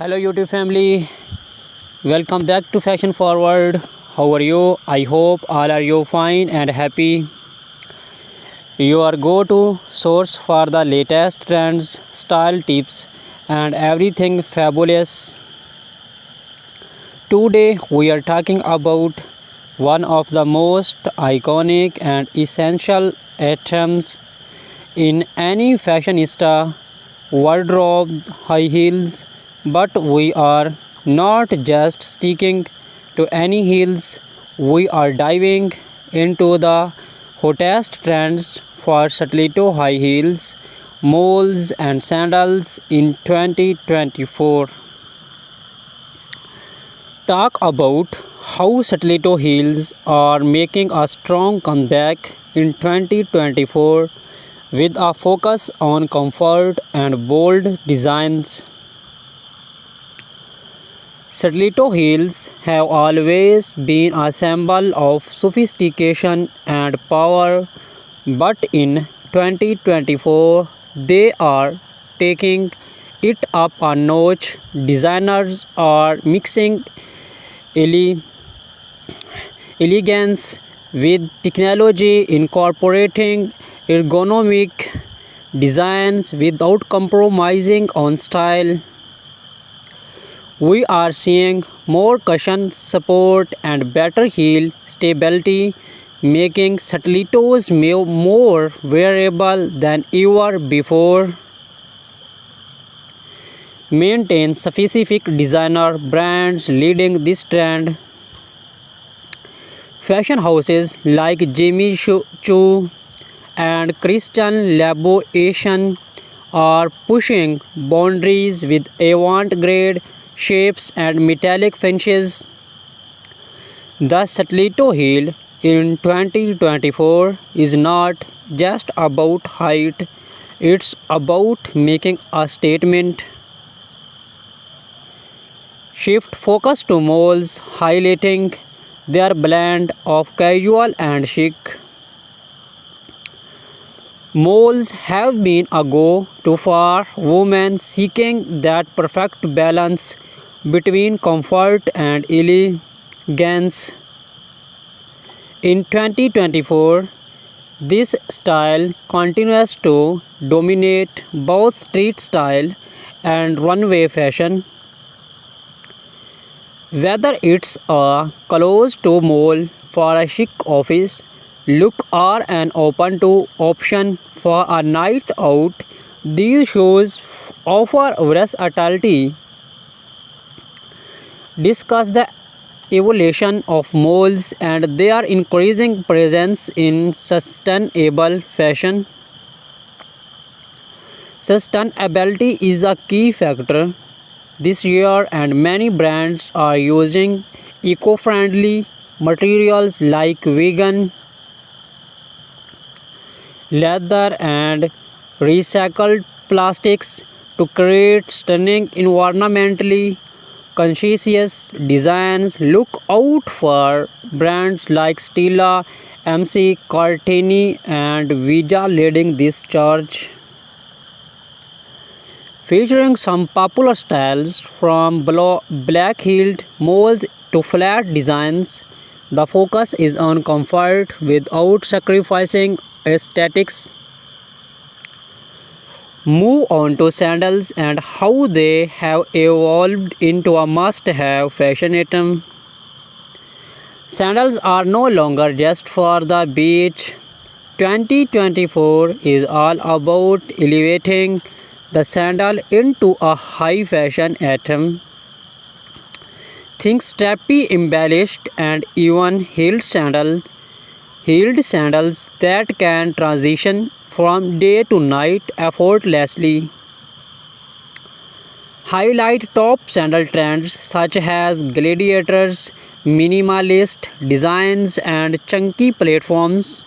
Hello YouTube family, welcome back to Fashion Forward. How are you? I hope all are you fine and happy. Your go-to source for the latest trends, style tips and everything fabulous. Today we are talking about one of the most iconic and essential items in any fashionista wardrobe, high heels. But we are not just sticking to any heels, we are diving into the hottest trends for stiletto high heels, moles, and sandals in 2024. Talk about how stiletto heels are making a strong comeback in 2024 with a focus on comfort and bold designs. Stiletto heels have always been a symbol of sophistication and power, but in 2024 they are taking it up a notch. Designers are mixing ele- elegance with technology, incorporating ergonomic designs without compromising on style. We are seeing more cushion support and better heel stability, making stilettos more wearable than ever before. Maintain specific designer brands leading this trend. Fashion houses like Jimmy Choo and Christian Louboutin are pushing boundaries with avant-garde shapes and metallic finishes. The stiletto heel in 2024 is not just about height, it's about making a statement. Shift focus to moles, highlighting their blend of casual and chic. Moles have been a go-to for women seeking that perfect balance between comfort and elegance. In 2024, this style continues to dominate both street style and runway fashion. Whether it's a closed-toe mole for a chic office look or an open-toe option for a night out, these shoes offer versatility. Discuss the evolution of moles and their increasing presence in sustainable fashion. Sustainability is a key factor this year, and many brands are using eco-friendly materials like vegan leather and recycled plastics to create stunning environmentally conscious designs. Look out for brands like Stella, MC Cartini and Vija leading this charge, featuring some popular styles from black-heeled moles to flat designs. The focus is on comfort without sacrificing aesthetics. Move on to sandals and how they have evolved into a must-have fashion item. Sandals are no longer just for the beach. 2024 is all about elevating the sandal into a high fashion item. Think strappy, embellished and even heeled sandals that can transition from day to night effortlessly. Highlight top sandal trends such as gladiators, minimalist designs and chunky platforms.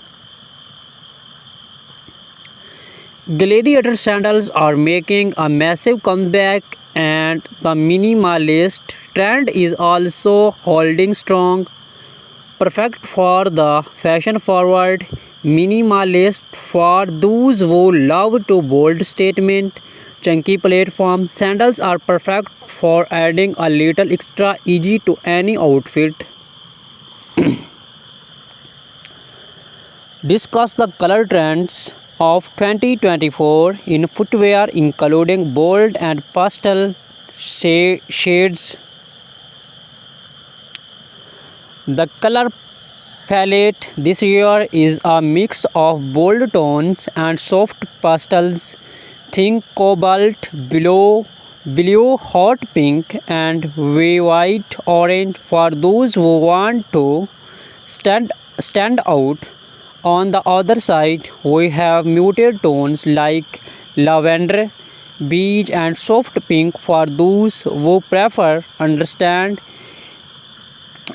Gladiator sandals are making a massive comeback, and the minimalist trend is also holding strong. Perfect for the fashion forward minimalist, for those who love to bold statement chunky platform. Sandals are perfect for adding a little extra easy to any outfit. Discuss the color trends of 2024 in footwear, including bold and pastel shades. The color palette this year is a mix of bold tones and soft pastels. Think cobalt, blue, hot pink, and white orange for those who want to stand out. On the other side, we have muted tones like lavender, beige, and soft pink for those who prefer understand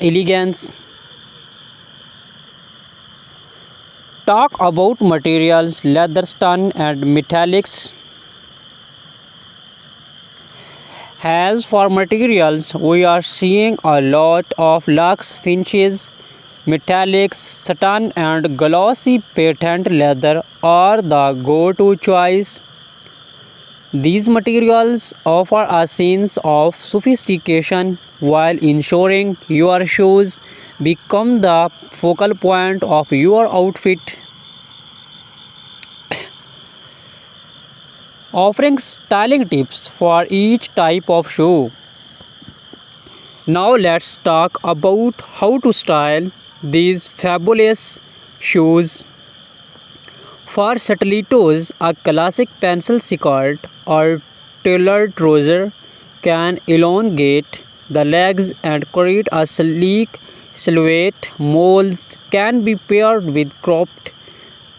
elegance. Talk about materials, leather, stun, and metallics. As for materials, we are seeing a lot of luxe finishes. Metallics, satin, and glossy patent leather are the go-to choice. These materials offer a sense of sophistication while ensuring your shoes become the focal point of your outfit. Offering styling tips for each type of shoe. Now let's talk about how to style these fabulous shoes. For stilettos, a classic pencil skirt or tailored trouser can elongate the legs and create a sleek silhouette. Molds can be paired with cropped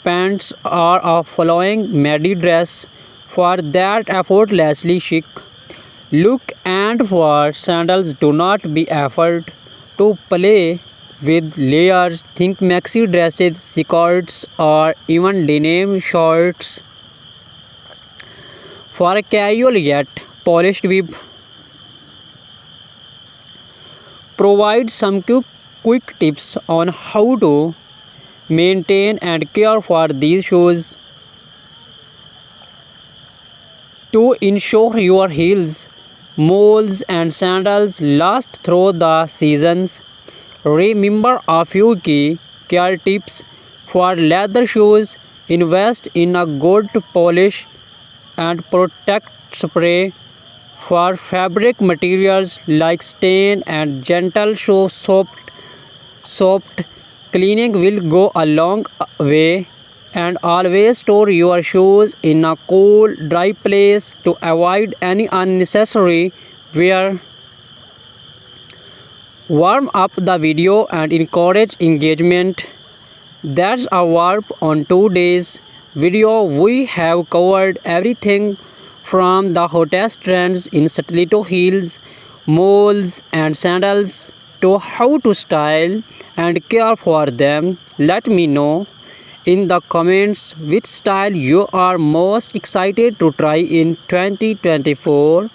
pants or a flowing midi dress for that effortlessly chic look. And for sandals, do not be afraid to play with layers. Think maxi dresses, skirts, or even denim shorts for a casual yet polished vibe. Provide some quick tips on how to maintain and care for these shoes to ensure your heels, moles, and sandals last through the seasons. Remember a few key care tips for leather shoes. Invest in a good polish and protect spray. For fabric materials like stain and gentle soft cleaning will go a long way. And always store your shoes in a cool, dry place to avoid any unnecessary wear. Warm up the video and encourage engagement. That's a wrap on today's video. We have covered everything from the hottest trends in stiletto heels, moles, and sandals to how to style and care for them. Let me know in the comments which style you are most excited to try in 2024.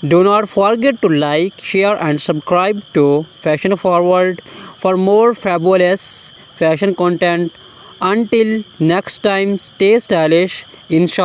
Do not forget to like, share, and subscribe to Fashion Forward for more fabulous fashion content. Until next time, stay stylish. Inshallah.